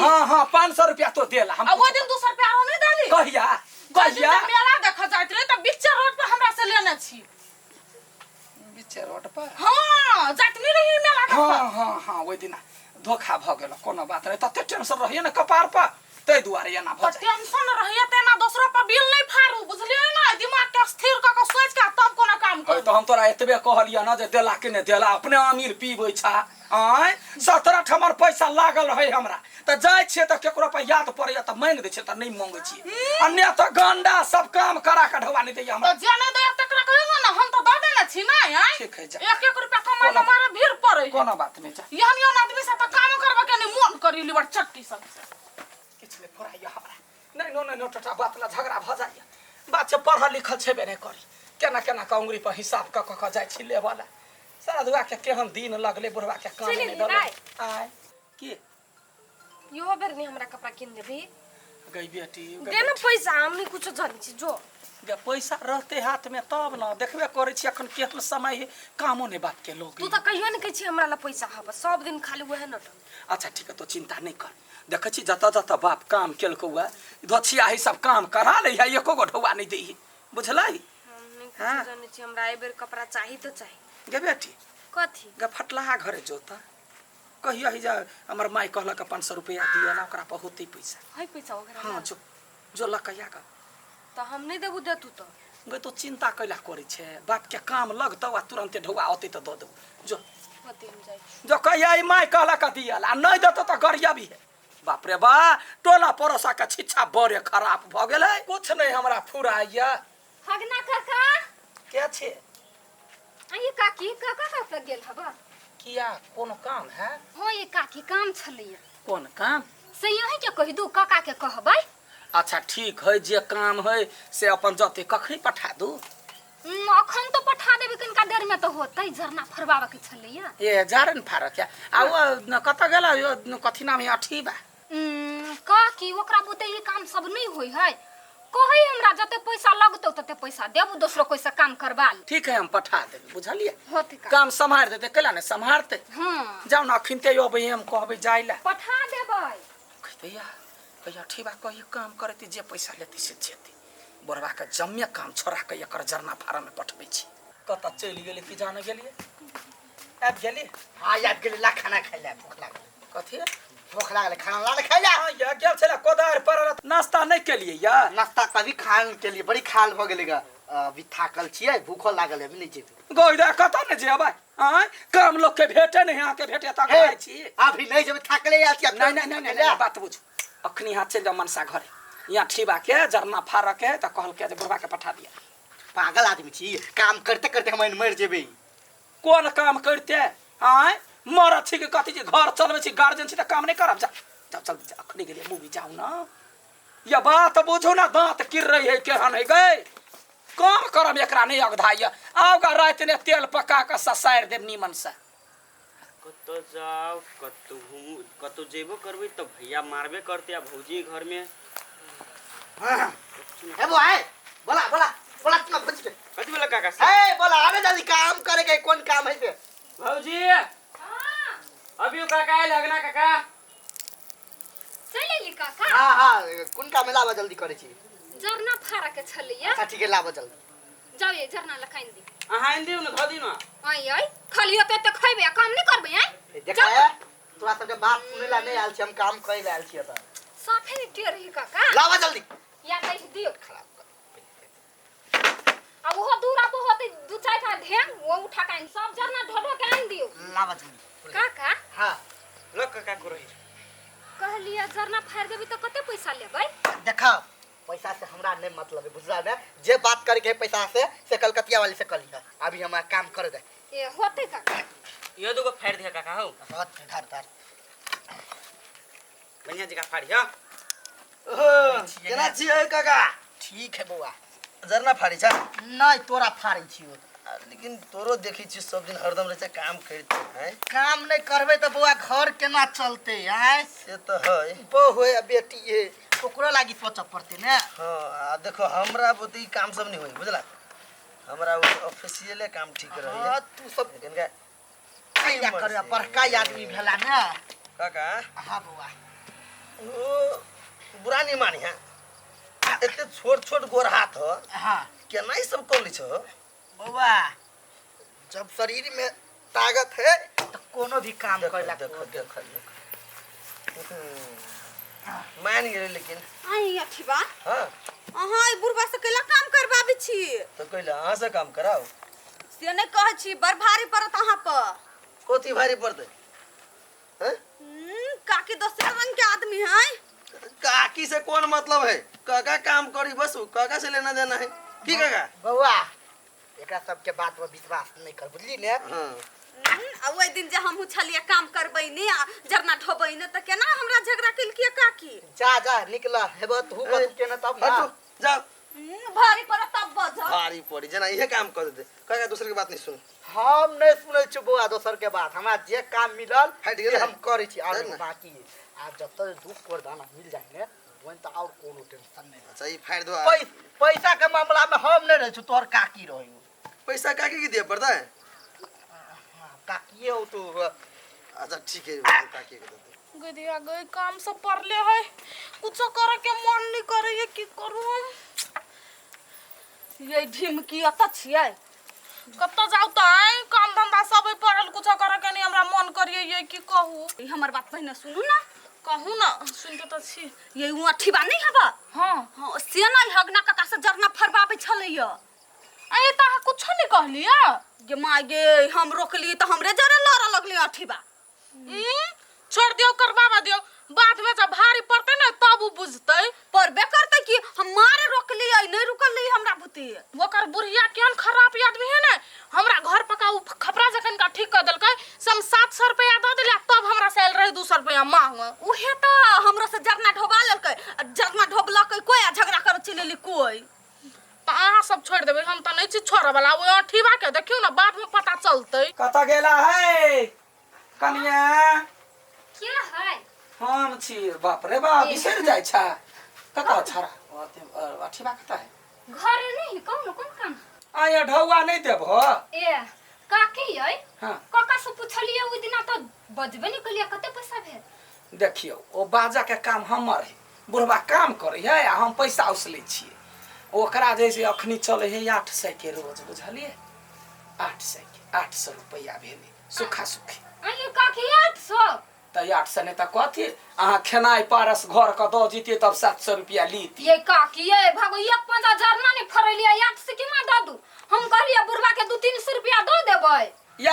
हां हां 500 रुपया तो देला हम। वो दिन 200 रुपया हम नहीं देली। कहिया कहिया मेला देखा जाइत रहे त बीच रोड पे हमरा से लेने छी। बीच रोड पर हां जाइत नहीं रही मेला देखा। हां हां हां ओइ दिन धोखा भ गेल कोनो बात रे तते टेंशन रहिए न कपार पर तै दुआरे एना भ जाय। टेंशन रहिए त ना दूसरा पर बिल नहीं फारू बुझलिए ना दिमाग के स्थिर क के सोच के तब कोनो काम कर। तो हम तोरा एतबे कहलिया न जे देला कि ने देला अपने अमीर पीबै छा आय 17 ठमर पैसा लागल रहे हमरा त जाय छे त केकरो पर याद पड़े त मांग दे छे त नहीं मांगे छी अन्य त गंडा सब काम करा के ढवा नहीं दे हमरा। तो जाने दे तकरा कहबो ना हम तो दे देना छी ना यार। ठीक है जा 1 रुपया कमाए हमारा भीड़ पड़े। कोनो बात नहीं जा यानी आदमी से त काम करबा के नहीं मन करी लिवर चट्टी सब से किछ ले फराइया हमरा नहीं नो नहीं टटा बात ना झगड़ा भ जाय बात से पढ़ल लिखल छेबे नहीं करी केना केना का उंगली पर हिसाब क जाय छी ले वाला साधुआ के केहन दिन लगले बुढ़वा के काम नहीं दल आय के यो बेर नहीं हमरा कपड़ा किन देबी गई बेटी दे ना पैसा हम नहीं कुछ जानी छी जो गे पैसा रहते हाथ में तब न देखबे करे छी अखन केहन समय है कामो ने बात के लोग तू तो कहियो नहीं कहै छी हमरा ला पैसा हब सब दिन खाली वहे नट। अच्छा ठीक है तो चिंता नहीं कर देखे छी जत जत बाप काम केलको हुआ धोछिया ही सब काम करा ले है एको गो ढौआ नहीं देही बुझलाई। हम नहीं कुछ जानी छी हमरा ए बेर कपड़ा चाहिए तो चाहिए। गे बेटी कथी गे फटलाहा घरे जोता कहिया ही जा हमर माई कहलक 500 रुपया दियला ओकरा बहुत ही पैसा है पैसा वगैरह। हां जो लकैया का तो हम नहीं देबू दे तू तो गे तो चिंता कैला करे छे बाप के काम लगतौ आ तुरंते ढौआ होते तो दो दो जो होते हम जाई जो कहिया ई माई कहलक दियला नहीं देतो तो गरिया भी है बाप रे बा टोला परोसा का छिछा बड़े खराब भ गेलै कुछ नहीं हमरा फुराइया। हगना काका क्या छे ये काकी काका का पे गेल हबा किया कोनो काम है हां ये काकी काम छलिए कौन काम से यही के कहि दू काका के कहबै। अच्छा ठीक है जे काम है से अपन जते कखनी पठा दू अखन तो पठा देबे कनका देर में तो होतै झरना फरबाबा के छलिए ए जारन फारक है आ वो कत गेला यो कथि नाम है अठी बा काकी ओकरा बुते ई काम सब नहीं होई है कहै हमरा जते पैसा लगतौ तते पैसा देबू दोसरो कोई से काम करबा ले। ठीक है हम पठा देबे बुझलिए होते काम संभाल देते केला ने संभालते हां जाओ ना अखनते यो बे हम कहबे जाइला पठा देबै कहिया कहिया ठीबा कहिया काम करती जे पैसा लेती से जेती बोरबा के जम्मे काम छोड़ा के एकर जरना फार्म में पठबै छी कत चली गेली कि जाने गेली अब गेली हां याद गेली ला खाना खाइला भूख लागल कथि भूख लागल खाना ला खाइला हां या गेल छला कोदार पर नाश्ता नहीं के लिए या नाश्ता कभी खान के लिए बड़ी खाल भ गेलेगा अभी थाकल छियै भूख लागल है अभी नहीं जेबे गोइदा कत ने जेबै हां काम लोग के भेटे नहीं आके भेटे त खाइ छी अभी नहीं जेबे थाकले आ छी नहीं बात बुझ अखनी हाथ चल जा मनसा घरे यहाँ ठीबा के जरना फार के त कहल के बुढ़वा के पठा दिया पागल आदमी छी काम करते करते हम मर जेबे कौन काम करते आय मर छी के कथि जे घर चलबे छी गार्जियन छी त काम नहीं करब जा चल अखनी के लिए मूवी जाऊ ना ये बात बुझो ना दांत गिर रही है केहन है गए काम करब एकरा नहीं अगधाइया आउगा रात ने तेल पका के ससार देब नीमन से कतो जाओ कतो जेबो करबे तो भैया मारबे करते आ भौजी घर में ए वो है बोला तुम बच के कथि बोला काका ए बोला आने जल्दी काम करे के कौन काम है बे भौजी हां अभी काका आइल लगना काका चलेली काका हां कौन काम लावा जल्दी करे छी जरना फारा के छलिए। अच्छा ठीक है लावा जल्दी जाओ ये जरना लखाइन दी अहाँ इन दियो न धदी न आई खाली होते त खइबे काम नहीं करबे आई देखा है तोरा सब के बात सुनेला नहीं आल छी हम काम करै ला आल छी त साफे नहीं टियर ही काका लावा जल्दी या कहि दियो अब वो दूरा तो होते दू चार का ढेंग वो उठा के सब जरना ढोढो के आन दियो लावा जल्दी काका। हां लो काका को रही कहलिया जरना फाड़ देबी तो कते पैसा लेबै देखा पैसा से हमरा नहीं मतलब है बुझला ने जे बात करे के पैसा से कलकतिया वाली से कलिया अभी हमरा काम कर दे ए होते काका यो दुगो फाड़ दिया काका हो हाथ धर बढ़िया जगह फाड़ी हां ओहो केना छियै काका ठीक है बौआ जरना फाड़ी छ नहीं तोरा फाड़ी छियो लेकिन तोरो देखी छी सब दिन हरदम रहे छ काम करते हैं काम नहीं करबे तो बौआ घर केना चलते हैं से तो है बहू है बेटी है ओकरो लागी सोच पड़ते ने हां आ देखो हमरा बुती काम सब नहीं होई बुझला हमरा ऑफिशियले काम ठीक रही है तू सब लेकिन का क्या करे बड़का आदमी भेला ने काका हां बौआ ओ बुरा नहीं मानी है एते छोट छोट गोर हाथ हो हाँ केना ई सब कर ली छ बउआ जब शरीर में ताकत है तो कोनो भी काम करला देख मान गेले लेकिन आई अथी बा हां अहाँ ई बुढ़बा से केला काम करबाबे छी तो कहला अहाँ से काम कराओ से नहीं कहे छी बड़ भारी पड़त अहाँ पर कोथी भारी पड़ते हैं काकी दूसरे रंग के आदमी है काकी से कौन मतलब है काका काम करी बस काका से लेना देना है की काका बउआ एकरा सबके बात पर विश्वास नहीं कर बुझली ने हां आ ओइ दिन जे हमहू छलिए काम करबै ने आ जरना ढोबै ने त केना हमरा झगड़ा केलकिए काकी जा जा निकला हेबो तू कथु के न तब ना हटो जाओ भारी पड़त तब बज भारी पड़ी जना इहे काम कर देते काका दूसरे की बात नहीं सुन हम नहीं सुनै छी बउआ दोसर के बात हमरा जे काम मिलल हट से गेलै। हम करै छी और ना। बाकी आ जब तक दुख कर दाना मिल जाए ने वहीं तो और कोनो टेंशन नहीं अच्छा ये फाड़ दो पैसा के मामला में हम नहीं रह छु तोहर काकी रही पैसा काकी की दिया पड़ता है काकीए हो तो अच्छा ठीक है काकी के दे गदिया गई काम सब पड़ले है कुछ करे के मन नहीं करे ये की करू हम ये ढिमकी अत छियै कत्तो जाऊ त है काम धंधा सब पड़ल कुछ करे के नहीं हमरा मन करिए ये की कहू ई हमर बात पहिने सुनू ना कहू ना सुनते त छी ये उ अथी बा नहीं हबा हां हां से नहीं हगना काका से जरना फरबाबे छलैया ए त कुछ नहीं कहलिया जे माय गे हम रोकली त हमरे जरे लड़ लगली अथी बा छोड़ दियो करवावा दियो बाद में जब भारी पड़ते ना तब उ बुझतै परबे करते कि हम मारे रोकली नहीं रुकली हमरा बुती ओकर बुढ़िया केहन खराब आदमी है ना हमरा घर पका उ खपरा जखन का ठीक कर देलकै सम 700 रुपया दे देला तब हमरा से रहे 200 रुपया मांग उहे त हमरा से जरना ढोबा लेलकै जरना ढोबलकै कोई आ झगड़ा कर चलेली कोई त अहाँ सब छोड़ देबै हम त नहीं छी छोड़े वाला वो अठीबा के देखियो ना बाद में पता चलतै कता गेला है कनिया क्या है हम छी बाप रे बाप बिसर जाय छा कता छरा अठीबा कता है घर नहीं कौन कौन काम आया ढौआ नहीं देबो ए काकी है हां काका से पूछलिए ओइ दिना त बजबे नहीं कलिया कते पैसा भेल देखियो ओ बाजा के काम हमर है बुढ़वा काम करे है आ हम पैसा उसले छिए ओकरा जैसे अखनी चले है 800 के रोज बुझलिए 800 रुपया भेले सुखा सुखी अये काकी 800 त 800 ने त कथी अहाँ खेनाई पारस घर क द जीते तब 700 रुपया लीती ये काकी ये भागो एक पंजा जरना नहीं फरलिया 800 के मा द दू हम कहलिए बुढ़वा के 200-300 रुपया दो देबै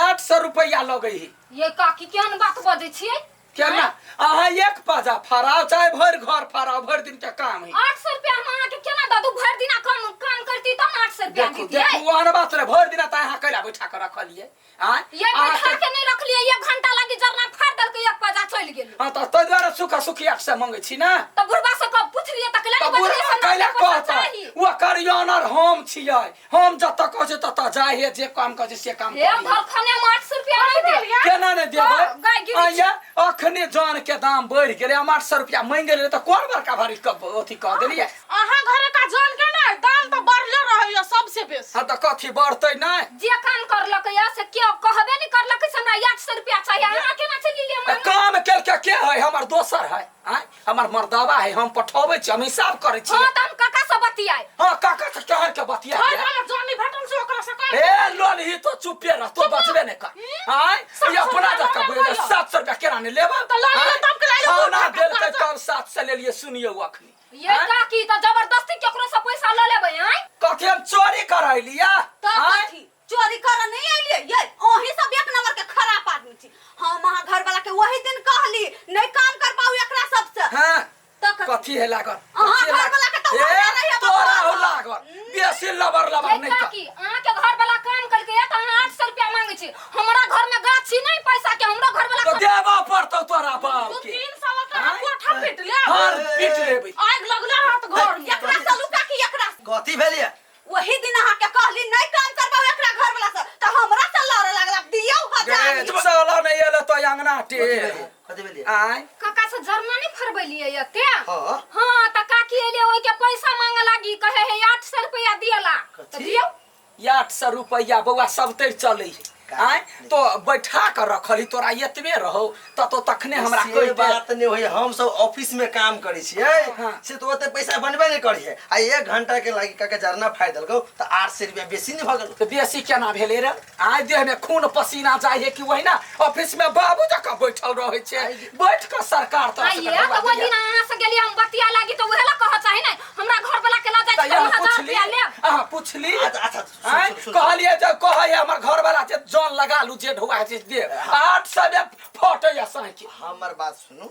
800 रुपया लगे है ये काकी केहन बात बजै छियै केना अहाँ एक पाजा फराव चाहे भर घर फराव भर दिन के काम है 800 रुपया हम अहाँ के केना द दू भर दिना काम करती त 800 रुपया देखो दीजिए देखो वहां बात रे भर दिन त अहाँ कैला बैठा के रखलिए हां ये बैठा के नहीं रखलिए 1 घंटा लगी जरना फाड़ देल के एक पाजा चल गेल हां त तै द्वारा सुखा सुखी 800 मांगे छी ना त बुढ़वा से कब पूछलिए त केला त नहीं बुढ़वा कैला कहता वो करियनर हम छियै हम जत कहै तत जाय है जे काम कहै से काम हे घर खाने में 800 रुपया नहीं दे केना ने गाय देबै गिरी आया अखने जान के दाम बढ़ गेले हम 800 रुपया मांग गेले त कोन बड़का भारी कब अथी कह देलिए अहाँ घरे का जान के ना दाम तो बढ़ले रहैया सबसे बेसी हां त कथी बढ़तै नै जे काम करलक या से क्यों कहबे नहीं करलक से हमरा 800 रुपया चाहिए अहाँ केना चली लिए काम केलके के है हमर दोसर है आय हमर मर्दावा है हम पठौबै छी हम हिसाब करै छी हां त हम काका से बतियाए हां काका से कहर के बतिया छोड़ देना जानी भेटन से ओकरा से कह ए लोन ही तो चुपे रह तो बचबे नहीं कर आय ये अपना जका बोले 700 रुपया केना ने लेबा तो ला ले तब के ले खाना देलकै तब 700 ले लिए सुनियो अखनी ये काकी त जबरदस्ती केकरो से पैसा ल लेबै आय कथी हम चोरी करैलिया त कथी चोरी कर नहीं आइलिए ये ओही सब एक नंबर के खराब आदमी छी हम वहां घर वाला के वही दिन कहली नहीं काम कर पाऊ एकरा सब से हां त कथी है लागल अहाँ घर वाला के तो होना नहीं है तोरा हो लागल बेसी लबर ये नहीं कर काकी अहाँ के घर वाला काम करके त अहाँ 800 रुपया मांगे छी हमरा घर में गाछी नहीं पैसा के हमरा घर वाला तो देबा पड़तौ तोरा बाप तू के 3 साल का कोठा पीट ले हां पीट लेबै आग लगले रहत घर में एकरा से लुका की एकरा कथी भेलिए वही दिन अहाँ के कहली नहीं काम कर पाऊ एकरा घर वाला से त हमरा से लड़ लागला दियौ हजार साला नहीं एले तो अंगना टे कथी भेलिए आय काका से जरना नहीं फरबलिए यते हां हां त काकी एले ओइ के पैसा मांगे लागी कहे है 800 रुपया दियला त कथी? दियौ 800 रुपया बउआ सब तैर चलै आय तो बैठा कर रखली तोरा एतबे रहो तो तखने हमरा से कहि दे बात नहीं होई हम सब ऑफिस में काम करै छियै हाँ। से तो ओते पैसा बनबे नहीं करी है आ 1 घंटा के लागि का जरना फाय देलको तो 800 रुपया बेसी नहीं भ गेल तो बेसी केना भेले रे आय देह में खून पसीना जाय है कि वही ना ऑफिस में बाबू जका बैठल रहे छे बैठ कर सरकार तो आइए तो वो दिन अहाँ से गेली हम बतिया लागी तो उहेला कह चाहि नै हमरा घर वाला के ला जाय 3000 रुपया लेब पूछली अच्छा आय कहलिए जे कहै हमर घर वाला जे जान लगा लू जे ढुआ जे दे 800 में फोटो या साइकिल हमर बात सुनू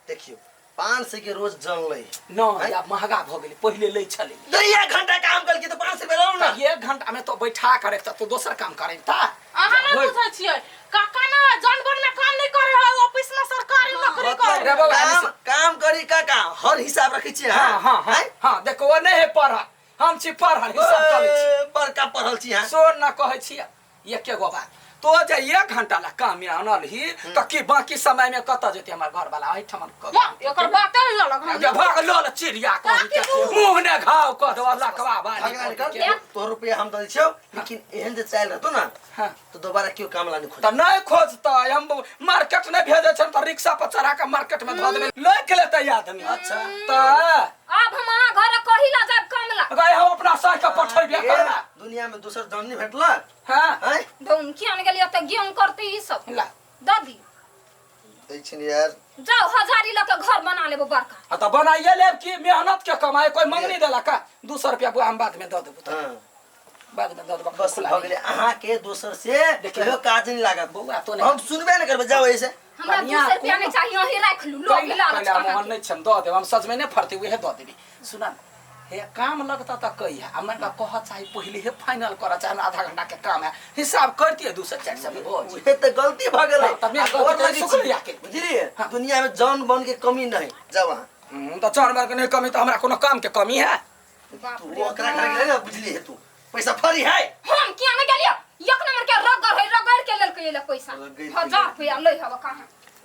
देखियो 500 के रोज जन लै न या महंगा भ गेलै पहिले लै छलै 1 घंटा काम करके तो 500 रुपया लौ ना 1 घंटा में तो बैठा करे तो दोसर काम करे ता अहाँ ना बुझै छियै काका ना जानवर में काम नहीं करे है ऑफिस में सरकारी नौकरी करे रे बाबा काम करी का हर हिसाब रखै छी हां देखो वो नहीं है पढ़ा हम छी पढ़ल हिसाब चलै छी बड़का पढ़ल छी हां सोन ना कहै छी ये के गो बात तो जे 1 घंटा ला काम में आनल ही तो की बाकी समय में कत जेते हमर घर वाला एहि ठमन एकर बाते ही अलग है जब भाग लोल चिड़िया कह के मुंह ने घाव क दवा लखवा भगवान कर बाली तो रुपया हम दै छियो लेकिन एहन जे चाल रहतो ना हां तो दोबारा क्यों काम लाने खोज त नहीं खोजता हम मार्केट में भेजे छ त रिक्शा पर चढ़ा के मार्केट में ध देबे ले के लेते आदमी अच्छा त अब हम अहाँ घर कहिला जाब काम ला गए हम अपना साथ के पठैबे करना दुनिया में दूसर जन नहीं भेटला हां हैं धुम कियान गेली त गेम करती ई सब ला दादी दै छिन यार जाओ हजारी लके घर बना लेबो बड़का त बनाइए लेब की मेहनत के कमाए कोई मंगनी देला का 200 रुपया बुआ हम बाद में द देबो हां बाद में द देबो बस भ गेले अहाँ के दोसर से देखियो काज नहीं लागत बउआ तो हम सुनबे नहीं करबे जाओ ऐसे हमरा बढ़िया, 200 रुपया नहीं चाहिए यही रख लू लो बिला मोहन नहीं छम द देब हम सच में नहीं फरते हुए द देबी सुना हे काम लगता त कही है हमरा का कह चाहे पहले हे फाइनल कर चाहे आधा घंटा के काम है हिसाब करती 200 400 में हो ये तो गलती भ गेले हाँ, तब मेरे गलती और तो लगी शुक्रिया के। बुझलिए दुनिया में जन बन के कमी नहीं जाओ वहां तो जानवर के नहीं कमी तो हमरा कोनो काम के कमी है तू ओकरा घर गेले ना बुझली है तू पैसा फरी है हम किया नहीं गेलियो एक नंबर के रगड़ है रगड़ के लेल के पैसा रगड़ के 1000 रुपया ले हवा कहां